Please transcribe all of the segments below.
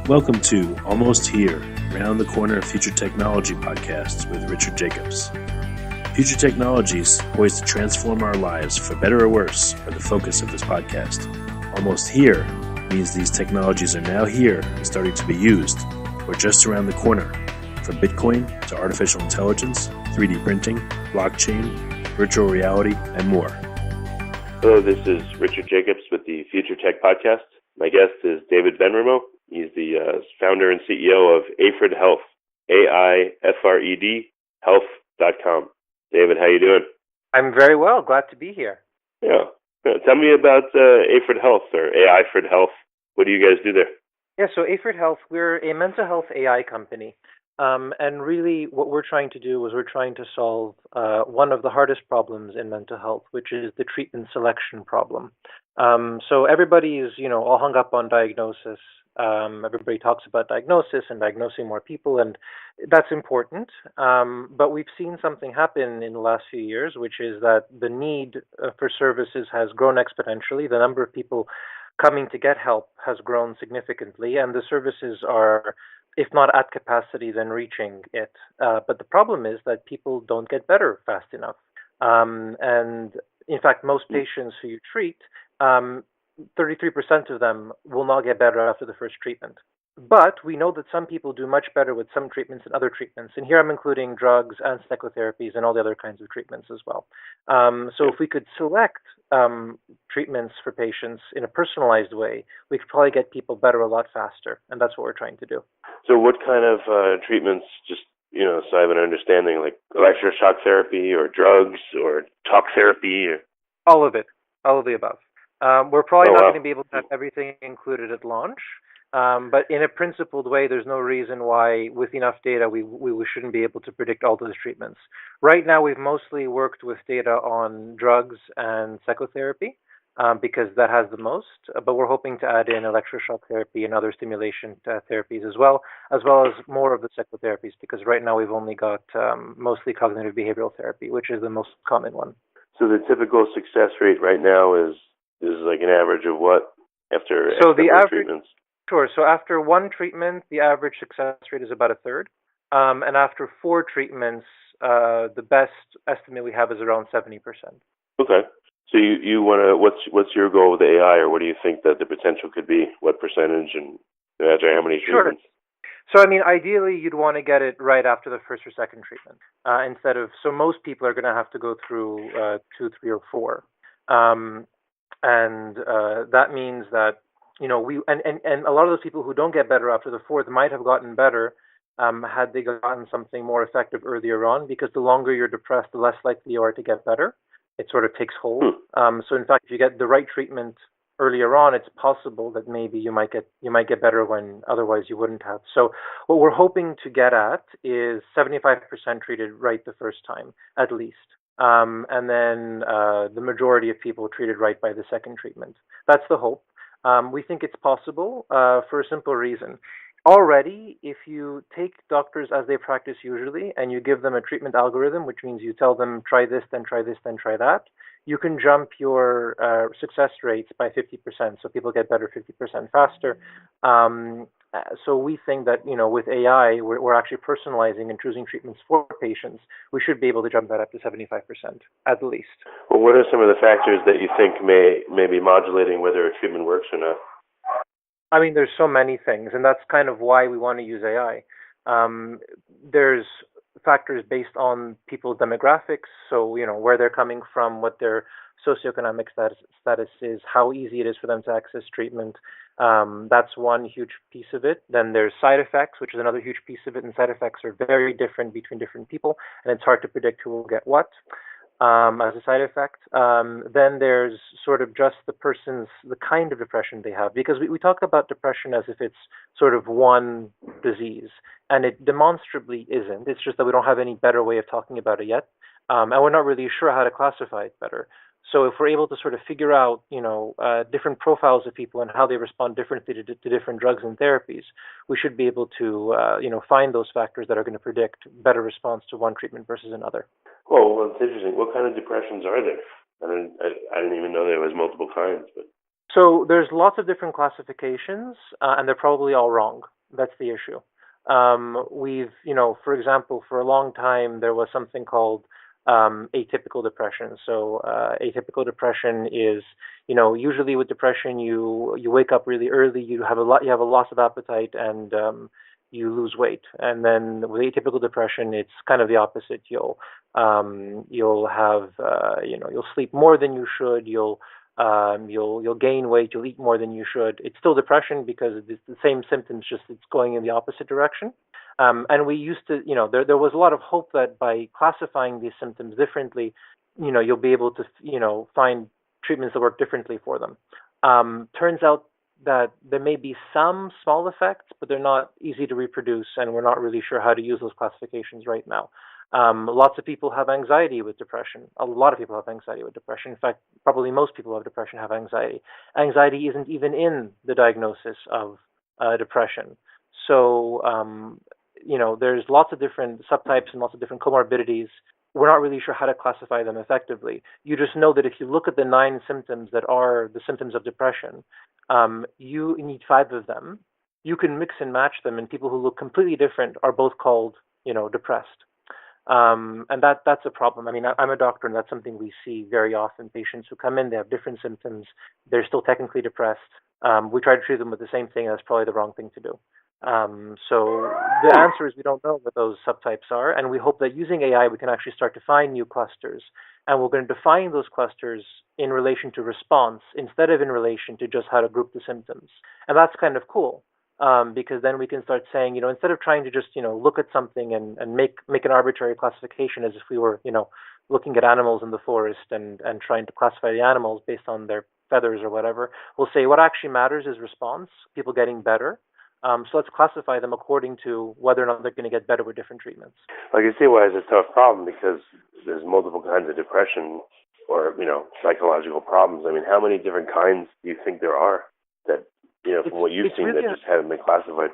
Welcome to Almost Here, Round the Corner Future Technology podcasts with Richard Jacobs. Future technologies poised to transform our lives for better or worse are the focus of this podcast. Almost here means these technologies are now here and starting to be used, or just around the corner, from Bitcoin to artificial intelligence, 3D printing, blockchain, virtual reality, and more. Hello, this is Richard Jacobs with the Future Tech Podcast. My guest is David Benrimoh. He's the founder and CEO of Aifred Health, AIFRED, health.com. David, how you doing? I'm very well. Glad to be here. Yeah. Tell me about Aifred Health or Aifred Health. What do you guys do there? Yeah, so Aifred Health, we're a mental health AI company. And really what we're trying to do is we're trying to solve one of the hardest problems in mental health, which is the treatment selection problem. So everybody is, all hung up on diagnosis. Everybody talks about diagnosis and diagnosing more people, and that's important. But we've seen something happen in the last few years, which is that the need for services has grown exponentially. The number of people coming to get help has grown significantly, and the services are, if not at capacity, then reaching it. But the problem is that people don't get better fast enough. And in fact, most patients who you treat, 33% of them will not get better after the first treatment. But we know that some people do much better with some treatments than other treatments. And here I'm including drugs and psychotherapies and all the other kinds of treatments as well. So if we could select treatments for patients in a personalized way, we could probably get people better a lot faster. And that's what we're trying to do. So what kind of treatments, just, so I have an understanding, like electroshock therapy or drugs or talk therapy? Or... All of it, all of the above. We're probably not going to be able to have everything included at launch, but in a principled way, there's no reason why, with enough data, we shouldn't be able to predict all those treatments. Right now, we've mostly worked with data on drugs and psychotherapy because that has the most, but we're hoping to add in electroshock therapy and other stimulation therapies as well as more of the psychotherapies, because right now we've only got mostly cognitive behavioral therapy, which is the most common one. So the typical success rate right now is like an average of what after treatments? Sure. So after one treatment, the average success rate is about a third. And after 4 treatments, the best estimate we have is around 70%. Okay. So you want to, what's your goal with the AI, or what do you think that the potential could be? What percentage and after how many treatments? Sure. So, ideally, you'd want to get it right after the first or second treatment so most people are going to have to go through 2, 3, or 4. And that means that, and a lot of those people who don't get better after the 4th might have gotten better had they gotten something more effective earlier on, because the longer you're depressed, the less likely you are to get better. It sort of takes hold. So in fact, if you get the right treatment earlier on, it's possible that maybe you might get better when otherwise you wouldn't have. So what we're hoping to get at is 75% treated right the first time, at least. And then the majority of people treated right by the second treatment. That's the hope. We think it's possible for a simple reason. Already, if you take doctors as they practice usually and you give them a treatment algorithm, which means you tell them try this, then try this, then try that, you can jump your success rates by 50%. So people get better 50% faster. So we think that, with AI, we're actually personalizing and choosing treatments for patients. We should be able to jump that up to 75%, at least. Well, what are some of the factors that you think may be modulating whether a treatment works or not? There's so many things, and that's kind of why we want to use AI. There's factors based on people's demographics, so, where they're coming from, what their socioeconomic status is, how easy it is for them to access treatment. That's one huge piece of it. Then there's side effects, which is another huge piece of it, and side effects are very different between different people, and it's hard to predict who will get what as a side effect. Then there's sort of just the kind of depression they have, because we talk about depression as if it's sort of one disease, and it demonstrably isn't. It's just that we don't have any better way of talking about it yet, and we're not really sure how to classify it better. So if we're able to sort of figure out, different profiles of people and how they respond differently to different drugs and therapies, we should be able to, find those factors that are going to predict better response to one treatment versus another. Well, it's interesting. What kind of depressions are there? I didn't even know there was multiple kinds. But So there's lots of different classifications, and they're probably all wrong. That's the issue. We've, for example, for a long time, there was something called atypical depression. So atypical depression is, usually with depression, you wake up really early, you have a loss of appetite, and you lose weight. And then with atypical depression, it's kind of the opposite. You'll have, you'll sleep more than you should. You'll gain weight. You'll eat more than you should. It's still depression because it's the same symptoms, just it's going in the opposite direction. And we used to, there was a lot of hope that by classifying these symptoms differently, you'll be able to, find treatments that work differently for them. Turns out that there may be some small effects, but they're not easy to reproduce, and we're not really sure how to use those classifications right now. Lots of people have anxiety with depression. A lot of people have anxiety with depression. In fact, probably most people who have depression have anxiety. Anxiety isn't even in the diagnosis of depression. So, there's lots of different subtypes and lots of different comorbidities. We're not really sure how to classify them effectively. You just know that if you look at the 9 symptoms that are the symptoms of depression, you need 5 of them. You can mix and match them, and people who look completely different are both called, depressed. And that's a problem. I mean, I'm a doctor, and that's something we see very often. Patients who come in, they have different symptoms. They're still technically depressed. We try to treat them with the same thing, and that's probably the wrong thing to do. So the answer is we don't know what those subtypes are, and we hope that using AI, we can actually start to find new clusters. And we're going to define those clusters in relation to response instead of in relation to just how to group the symptoms. And that's kind of cool. Because then we can start saying, instead of trying to just, look at something and make an arbitrary classification as if we were, looking at animals in the forest and trying to classify the animals based on their feathers or whatever, we'll say what actually matters is response, people getting better. So let's classify them according to whether or not they're going to get better with different treatments. I can see why it's a tough problem because there's multiple kinds of depression or, psychological problems. I mean, how many different kinds do you think there are that, from what you've seen, really that just haven't been classified?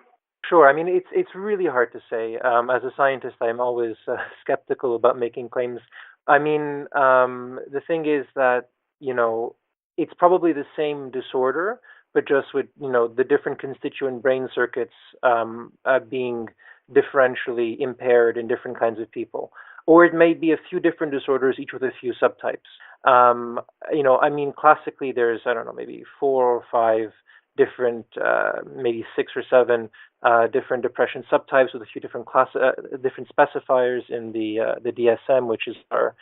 Sure. I mean, it's really hard to say. As a scientist, I'm always skeptical about making claims. I mean, the thing is that, it's probably the same disorder, but just with, the different constituent brain circuits being differentially impaired in different kinds of people. Or it may be a few different disorders, each with a few subtypes. I mean, classically, there's, I don't know, maybe 4 or 5 different, maybe 6 or 7 different depression subtypes with a few different different specifiers in the DSM, which is our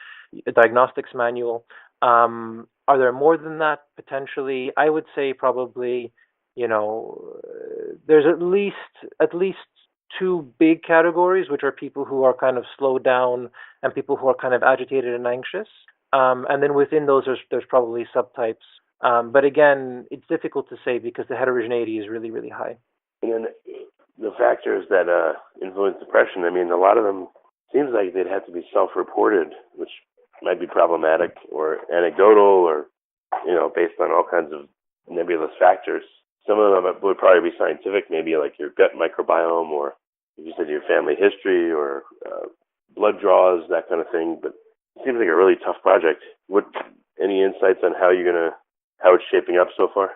diagnostics manual. Are there more than that? Potentially. I would say probably, there's at least 2 big categories, which are people who are kind of slowed down and people who are kind of agitated and anxious. And then within those, there's probably subtypes. But again, it's difficult to say because the heterogeneity is really, really high. And then the factors that influence depression, I mean, a lot of them seems like they'd have to be self-reported, which might be problematic, or anecdotal, or, based on all kinds of nebulous factors. Some of them would probably be scientific, maybe like your gut microbiome, or you said your family history, or blood draws, that kind of thing. But it seems like a really tough project. Any insights on how it's shaping up so far?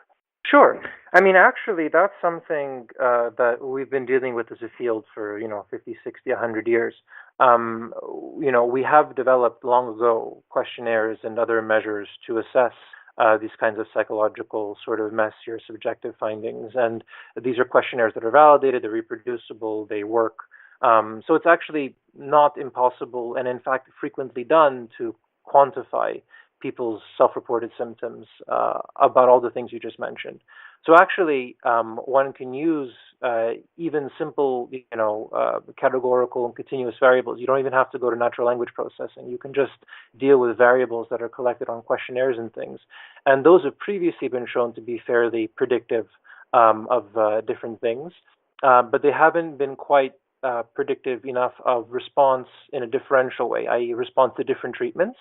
Sure. I mean, actually, that's something that we've been dealing with as a field for, 50, 60, 100 years. We have developed long ago questionnaires and other measures to assess these kinds of psychological sort of messier subjective findings. And these are questionnaires that are validated, they're reproducible, they work. So it's actually not impossible and in fact frequently done to quantify people's self-reported symptoms about all the things you just mentioned. So actually, one can use even simple, categorical and continuous variables. You don't even have to go to natural language processing. You can just deal with variables that are collected on questionnaires and things. And those have previously been shown to be fairly predictive of different things, but they haven't been quite predictive enough of response in a differential way, i.e. response to different treatments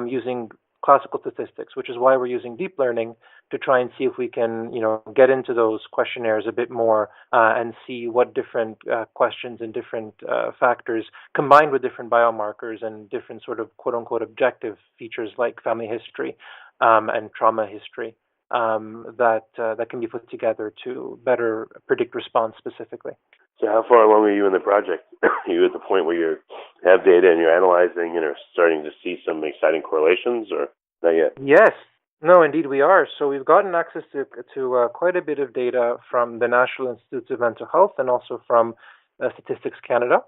using classical statistics, which is why we're using deep learning to try and see if we can, get into those questionnaires a bit more and see what different questions and different factors combined with different biomarkers and different sort of quote unquote objective features like family history and trauma history that can be put together to better predict response specifically. So how far along are you in the project? Are you at the point where you have data and you're analyzing and are starting to see some exciting correlations, or not yet? Yes. No, indeed we are. So we've gotten access to quite a bit of data from the National Institutes of Mental Health and also from Statistics Canada.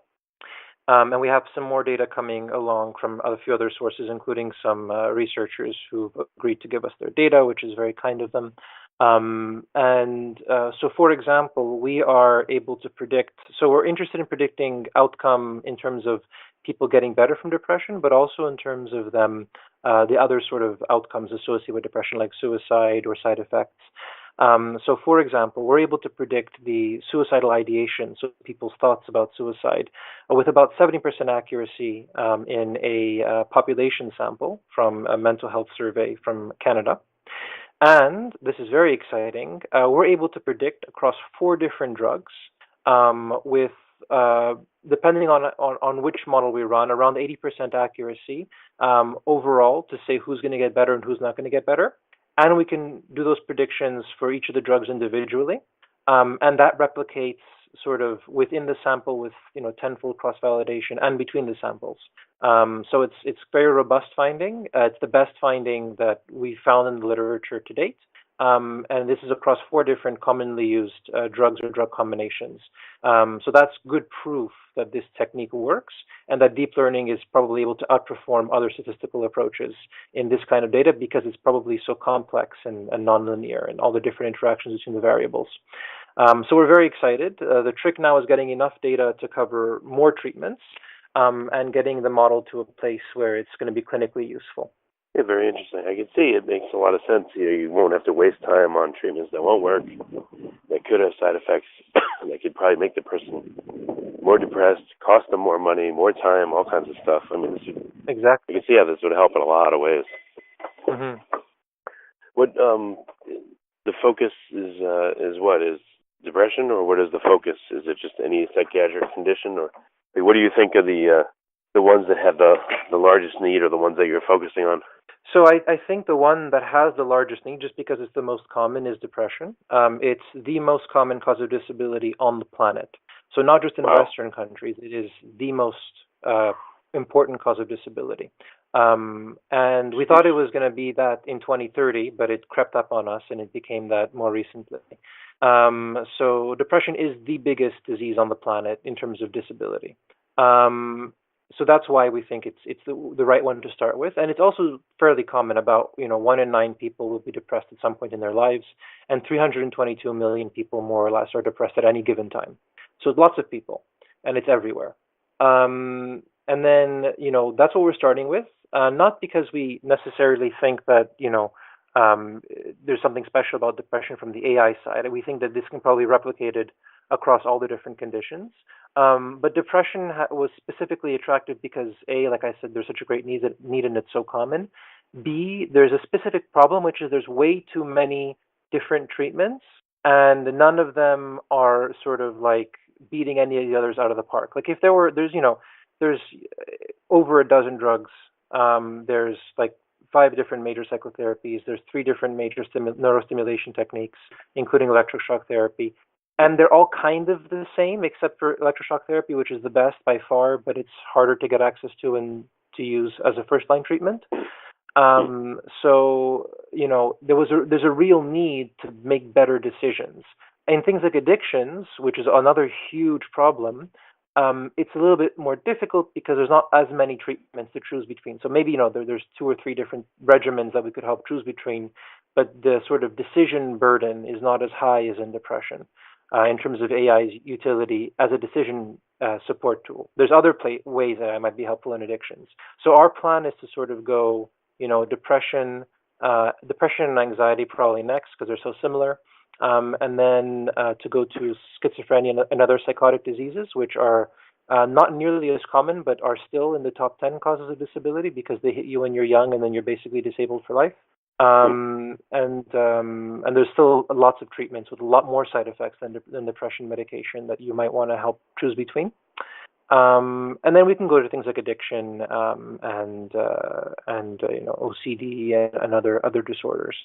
And we have some more data coming along from a few other sources, including some researchers who've agreed to give us their data, which is very kind of them. So, for example, we are able to predict, so we're interested in predicting outcome in terms of people getting better from depression, but also in terms of them, the other sort of outcomes associated with depression, like suicide or side effects. So, for example, we're able to predict the suicidal ideation, so people's thoughts about suicide, with about 70% accuracy in a population sample from a mental health survey from Canada. And this is very exciting. We're able to predict across 4 different drugs with, depending on which model we run, around 80% accuracy overall to say who's going to get better and who's not going to get better. And we can do those predictions for each of the drugs individually. And that replicates sort of within the sample with, tenfold cross-validation and between the samples. So it's very robust finding. It's the best finding that we found in the literature to date. And this is across 4 different commonly used drugs or drug combinations. So that's good proof that this technique works and that deep learning is probably able to outperform other statistical approaches in this kind of data because it's probably so complex and nonlinear and all the different interactions between the variables. So we're very excited. The trick now is getting enough data to cover more treatments and getting the model to a place where it's going to be clinically useful. Yeah, very interesting. I can see it makes a lot of sense. You won't have to waste time on treatments that won't work, that could have side effects, that could probably make the person more depressed, cost them more money, more time, all kinds of stuff. I mean, exactly. You can see how this would help in a lot of ways. Mm-hmm. What the focus is what is depression, or what is the focus? Is it just any psychiatric condition, or what do you think of the ones that have the largest need, or the ones that you're focusing on? So I think the one that has the largest need, just because it's the most common, is depression. It's the most common cause of disability on the planet. So not just in Western countries, it is the most important cause of disability. And we thought it was going to be that in 2030, but it crept up on us and it became that more recently. So depression is the biggest disease on the planet in terms of disability. So that's why we think it's the right one to start with. And it's also fairly common. About 1 in 9 people will be depressed at some point in their lives, and 322 million people more or less are depressed at any given time. So it's lots of people, and it's everywhere. And then that's what we're starting with. Not because we necessarily think that there's something special about depression from the AI side. We think that this can probably be replicated across all the different conditions. But depression was specifically attractive because A, like I said, there's such a great need and it's so common. B, there's a specific problem, which is there's way too many different treatments, and none of them are sort of like beating any of the others out of the park. Like if there's over a dozen drugs. There's like 5 different major psychotherapies. There's 3 different major neurostimulation techniques, including electroshock therapy. And they're all kind of the same, except for electroshock therapy, which is the best by far, but it's harder to get access to and to use as a first-line treatment. So there's a real need to make better decisions. And things like addictions, which is another huge problem, it's a little bit more difficult because there's not as many treatments to choose between. So maybe there's 2 or 3 different regimens that we could help choose between, but the sort of decision burden is not as high as in depression. In terms of AI's utility as a decision support tool. There's other ways that I might be helpful in addictions. So our plan is to sort of go, depression and anxiety probably next because they're so similar, and then to go to schizophrenia and other psychotic diseases, which are not nearly as common, but are still in the top 10 causes of disability because they hit you when you're young and then you're basically disabled for life. And there's still lots of treatments with a lot more side effects than depression medication that you might want to help choose between. And then we can go to things like addiction and OCD and other disorders.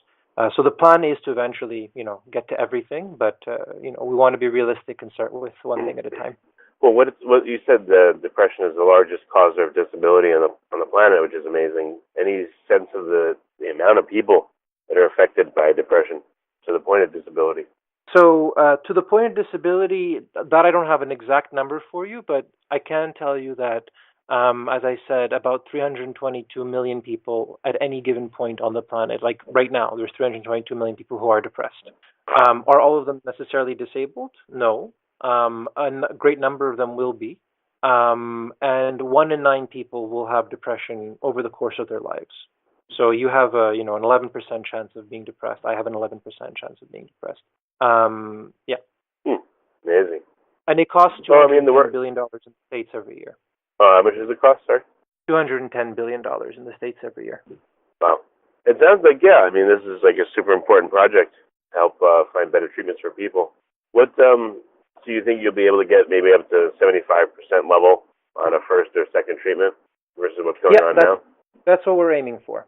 So the plan is to eventually, get to everything, but we want to be realistic and start with one thing at a time. Well, what you said, the depression is the largest cause of disability on the planet, which is amazing. Any sense of the amount of people that are affected by depression to the point of disability? So to the point of disability, that I don't have an exact number for you, but I can tell you that, as I said, about 322 million people at any given point on the planet, like right now, there's 322 million people who are depressed. Are all of them necessarily disabled? No. A great number of them will be. And 1 in 9 people will have depression over the course of their lives. So you have an 11% chance of being depressed. I have an 11% chance of being depressed. Yeah. Amazing. And it costs $210 billion in the States every year. How much does it cost, sorry? $210 billion in the States every year. Wow. It sounds like, this is like a super important project to help find better treatments for people. What do you think you'll be able to get maybe up to 75% level on a first or second treatment versus what's going on now? That's what we're aiming for.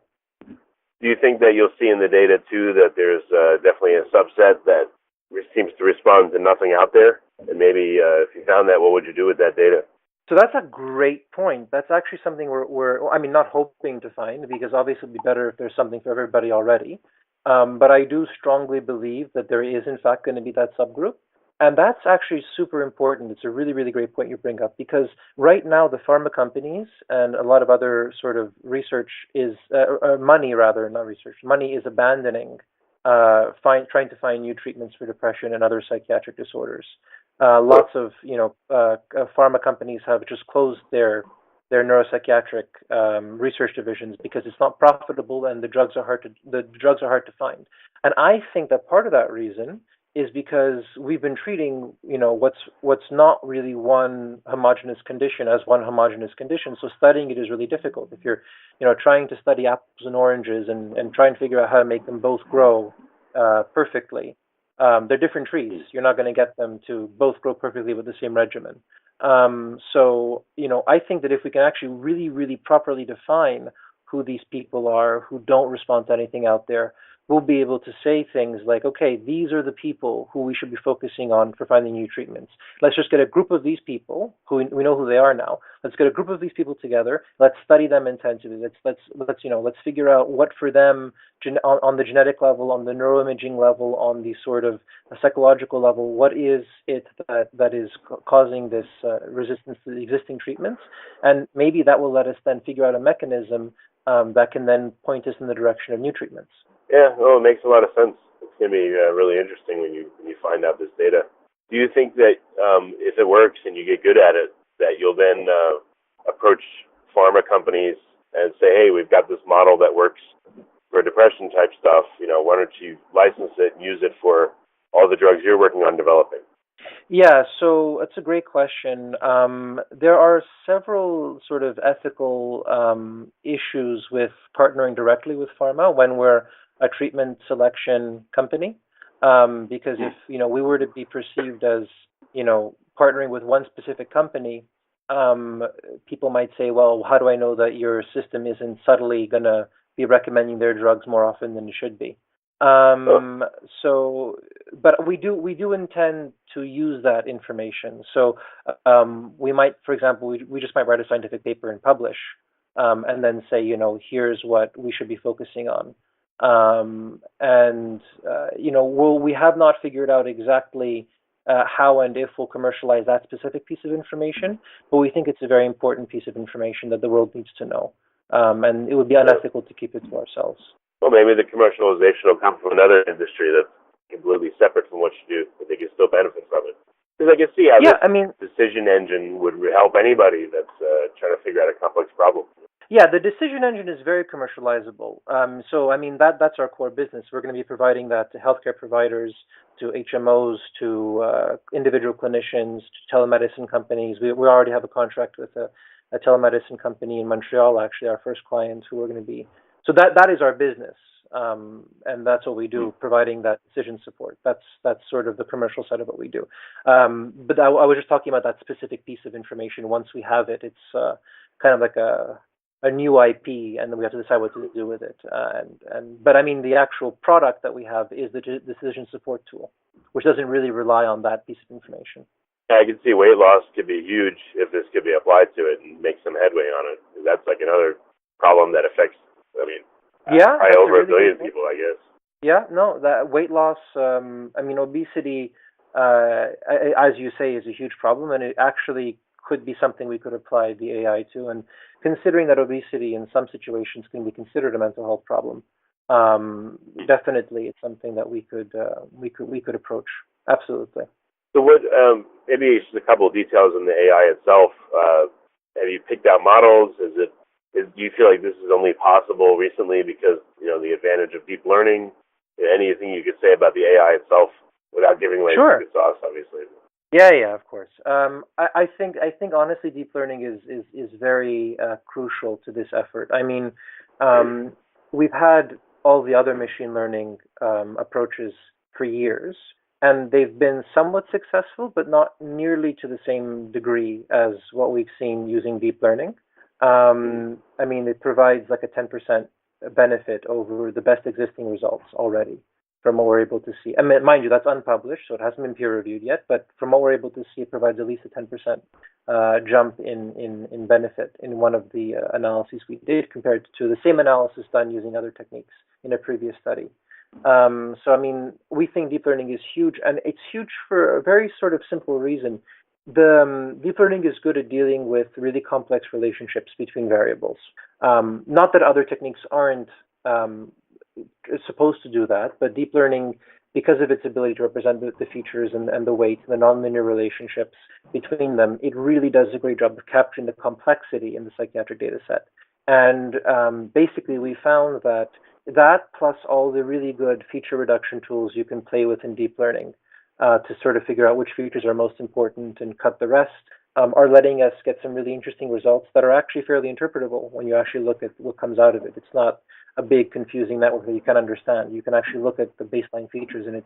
Do you think that you'll see in the data, too, that there's definitely a subset that seems to respond to nothing out there? And maybe if you found that, what would you do with that data? So that's a great point. That's actually something we're not hoping to find, because obviously it would be better if there's something for everybody already. But I do strongly believe that there is, in fact, going to be that subgroup. And that's actually super important. It's a really, really great point you bring up, because right now the pharma companies and a lot of other sort of research is, money is abandoning trying to find new treatments for depression and other psychiatric disorders. Lots of, pharma companies have just closed their neuropsychiatric research divisions because it's not profitable and the drugs are hard to find. And I think that part of that reason is because we've been treating, what's not really one homogeneous condition as one homogeneous condition. So studying it is really difficult. If you're, trying to study apples and oranges and try and figure out how to make them both grow perfectly, they're different trees. You're not going to get them to both grow perfectly with the same regimen. So, I think that if we can actually really, really properly define who these people are who don't respond to anything out there, we'll be able to say things like, okay, these are the people who we should be focusing on for finding new treatments. Let's just get a group of these people who we know who they are now. Let's get a group of these people together. Let's study them intensively. Let's figure out what for them on the genetic level, on the neuroimaging level, on the sort of psychological level, what is it that is causing this resistance to the existing treatments? And maybe that will let us then figure out a mechanism that can then point us in the direction of new treatments. Yeah, well, it makes a lot of sense. It's going to be really interesting when you find out this data. Do you think that if it works and you get good at it, that you'll then approach pharma companies and say, hey, we've got this model that works for depression type stuff, why don't you license it and use it for all the drugs you're working on developing? Yeah, so it's a great question. There are several sort of ethical issues with partnering directly with pharma when we're a treatment selection company, because if we were to be perceived as partnering with one specific company, people might say, well, how do I know that your system isn't subtly going to be recommending their drugs more often than it should be? But we do intend to use that information. So we might, for example, we just might write a scientific paper and publish, and then say, here's what we should be focusing on. We have not figured out exactly how and if we'll commercialize that specific piece of information, but we think it's a very important piece of information that the world needs to know. And it would be unethical to keep it to ourselves. Well, maybe the commercialization will come from another industry that's completely separate from what you do, but they can still benefit from it. Because I can see how this decision engine would help anybody that's trying to figure out a complex problem. Yeah, the decision engine is very commercializable. That's our core business. We're going to be providing that to healthcare providers, to HMOs, to individual clinicians, to telemedicine companies. We already have a contract with a telemedicine company in Montreal, actually, our first client, who we're going to be. So that is our business, and that's what we do, providing that decision support. That's sort of the commercial side of what we do. But I was just talking about that specific piece of information. Once we have it, it's kind of like a a new IP, and then we have to decide what to do with it. But I mean, the actual product that we have is the decision support tool, which doesn't really rely on that piece of information. Yeah, I can see weight loss could be huge if this could be applied to it and make some headway on it. That's like another problem that affects, probably over a billion people, I guess. Yeah, no, that weight loss, obesity, as you say, is a huge problem, and it actually could be something we could apply the AI to. And considering that obesity in some situations can be considered a mental health problem, definitely it's something that we could approach. Absolutely. So what, maybe just a couple of details on the AI itself. Have you picked out models? Do you feel like this is only possible recently because, the advantage of deep learning? Anything you could say about the AI itself without giving away the secret sauce, obviously? Yeah, of course. I think honestly, deep learning is very crucial to this effort. I mean, we've had all the other machine learning approaches for years, and they've been somewhat successful, but not nearly to the same degree as what we've seen using deep learning. It provides like a 10% benefit over the best existing results already from what we're able to see. Mind you, that's unpublished, so it hasn't been peer-reviewed yet, but from what we're able to see, it provides at least a 10% jump in benefit in one of the analyses we did compared to the same analysis done using other techniques in a previous study. We think deep learning is huge, and it's huge for a very sort of simple reason. The deep learning is good at dealing with really complex relationships between variables. Not that other techniques aren't supposed to do that, but deep learning, because of its ability to represent the features and the weight, the nonlinear relationships between them, it really does a great job of capturing the complexity in the psychiatric data set. And basically, we found that plus all the really good feature reduction tools you can play with in deep learning to sort of figure out which features are most important and cut the rest, are letting us get some really interesting results that are actually fairly interpretable when you actually look at what comes out of it. It's not a big, confusing network that you can understand. You can actually look at the baseline features, and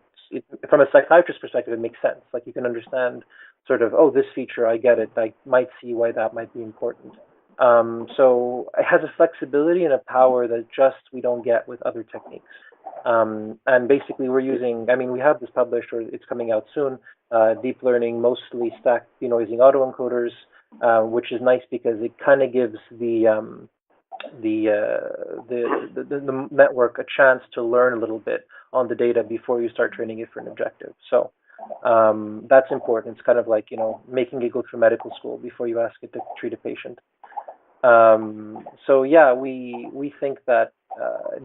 from a psychiatrist perspective, it makes sense. Like, you can understand sort of, this feature, I get it. I might see why that might be important. So it has a flexibility and a power that just we don't get with other techniques. And basically, we're using, we have this published, or it's coming out soon, deep learning, mostly stacked denoising autoencoders, which is nice because it kind of gives the network a chance to learn a little bit on the data before you start training it for an objective. So that's important. It's kind of like, making it go through medical school before you ask it to treat a patient. So yeah, we think that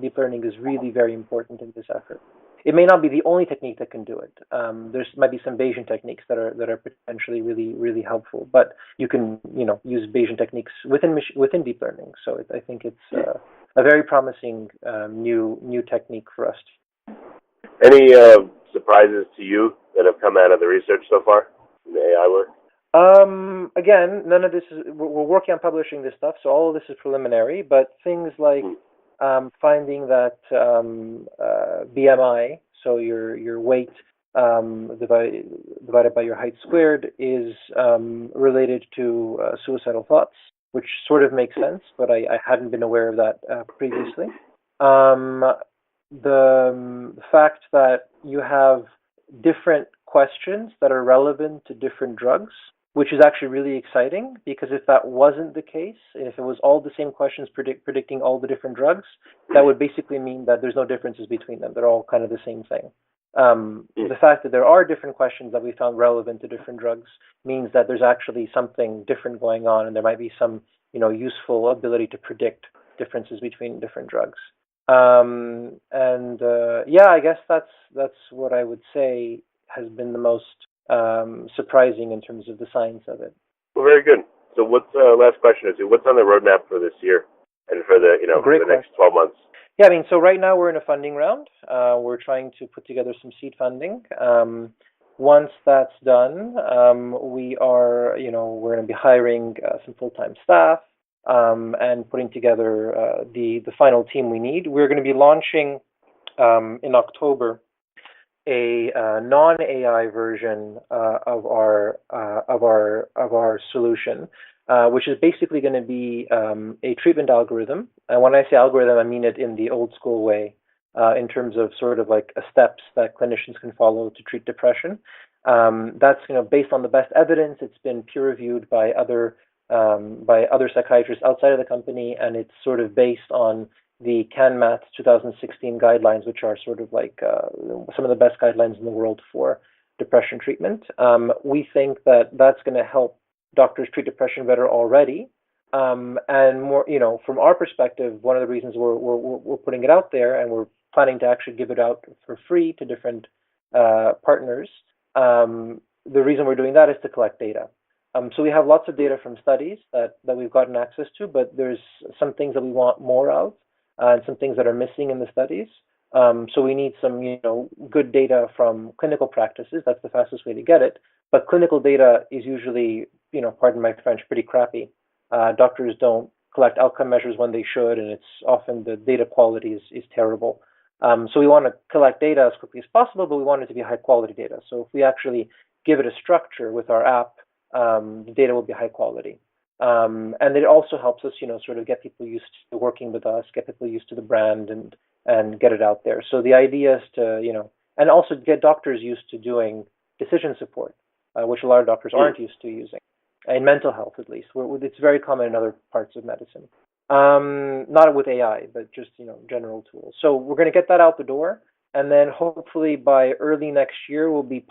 deep learning is really very important in this effort. It may not be the only technique that can do it. There might be some Bayesian techniques that are potentially really, really helpful, but you can use Bayesian techniques within deep learning. So I think it's a very promising new technique for us. Any surprises to you that have come out of the research so far in the AI work? Again, none of this is. We're working on publishing this stuff, so all of this is preliminary. But things like finding that BMI, so your weight divided by your height squared, is related to suicidal thoughts, which sort of makes sense, but I hadn't been aware of that previously. The fact that you have different questions that are relevant to different drugs, which is actually really exciting, because if that wasn't the case, and if it was all the same questions predicting all the different drugs, that would basically mean that there's no differences between them. They're all kind of the same thing. The fact that there are different questions that we found relevant to different drugs means that there's actually something different going on, and there might be some, useful ability to predict differences between different drugs. I guess that's what I would say has been the most surprising in terms of the science of it. Well, very good. So what's last question is, what's on the roadmap for this year and for the for the next 12 months? Yeah, so right now we're in a funding round. We're trying to put together some seed funding. Once that's done, we are we're going to be hiring some full-time staff and putting together the final team we need. We're going to be launching in October a non-AI version of our solution, which is basically going to be a treatment algorithm. And when I say algorithm, I mean it in the old school way, in terms of sort of like steps that clinicians can follow to treat depression. That's based on the best evidence. It's been peer reviewed by other psychiatrists outside of the company, and it's sort of based on the CanMat 2016 guidelines, which are sort of like some of the best guidelines in the world for depression treatment. We think that that's going to help doctors treat depression better already. And more, from our perspective, one of the reasons we're putting it out there, and we're planning to actually give it out for free to different partners. The reason we're doing that is to collect data. So we have lots of data from studies that we've gotten access to, but there's some things that we want more of, and some things that are missing in the studies. So we need some, good data from clinical practices. That's the fastest way to get it. But clinical data is usually, pardon my French, pretty crappy. Doctors don't collect outcome measures when they should, and it's often the data quality is terrible. So we want to collect data as quickly as possible, but we want it to be high quality data. So if we actually give it a structure with our app, the data will be high quality. And it also helps us, sort of get people used to working with us, get people used to the brand, and get it out there. So the idea is to, and also get doctors used to doing decision support, which a lot of doctors aren't used to using, in mental health at least. It's very common in other parts of medicine. Not with AI, but just, general tools. So we're going to get that out the door. And then hopefully by early next year, we'll be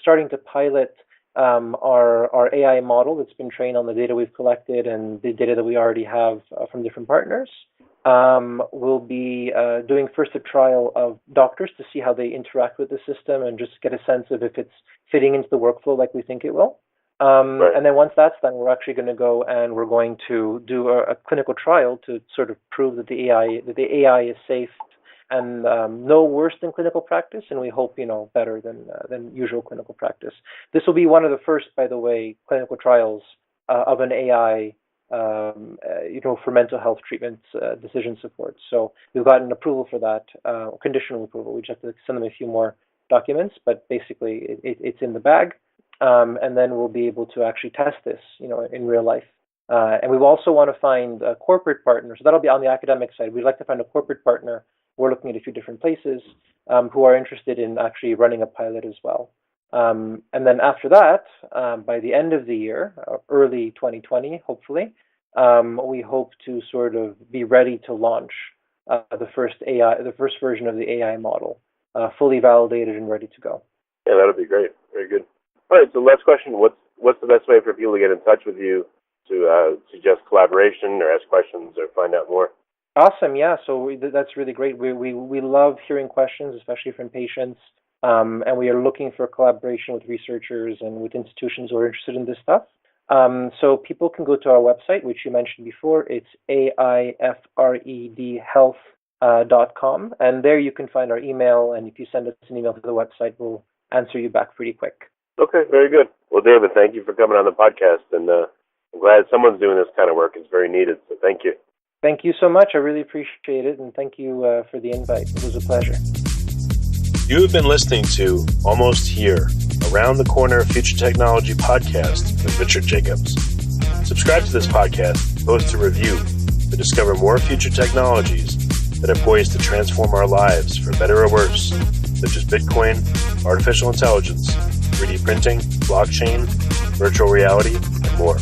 starting to pilot our AI model that's been trained on the data we've collected and the data that we already have from different partners. We'll be doing first a trial of doctors to see how they interact with the system and just get a sense of if it's fitting into the workflow like we think it will. Right. And then once that's done, we're actually going to go and we're going to do a clinical trial to sort of prove that the AI is safe and no worse than clinical practice, and we hope better than usual clinical practice. This will be one of the first, by the way, clinical trials of an AI, for mental health treatment decision support. So we've gotten approval for that, conditional approval. We just have to send them a few more documents, but basically it's in the bag. And then we'll be able to actually test this, in real life. And we also want to find a corporate partner. So that'll be on the academic side. We'd like to find a corporate partner. We're looking at a few different places who are interested in actually running a pilot as well. And then after that, by the end of the year, early 2020, hopefully, we hope to sort of be ready to launch the first version of the AI model, fully validated and ready to go. Yeah, that'll be great. Very good. All right, so last question. What's the best way for people to get in touch with you to suggest collaboration or ask questions or find out more? Awesome, yeah. So that's really great. We love hearing questions, especially from patients, and we are looking for collaboration with researchers and with institutions who are interested in this stuff. So people can go to our website, which you mentioned before. It's Aifred Health.com, and there you can find our email, and if you send us an email to the website, we'll answer you back pretty quick. Okay, very good. Well, David, thank you for coming on the podcast, and I'm glad someone's doing this kind of work. It's very needed, so thank you. Thank you so much. I really appreciate it, and thank you for the invite. It was a pleasure. You have been listening to Almost Here, Around the Corner Future Technology podcast with Richard Jacobs. Subscribe to this podcast, post a review to discover more future technologies that are poised to transform our lives for better or worse, such as Bitcoin, artificial intelligence, 3D printing, blockchain, virtual reality, and more.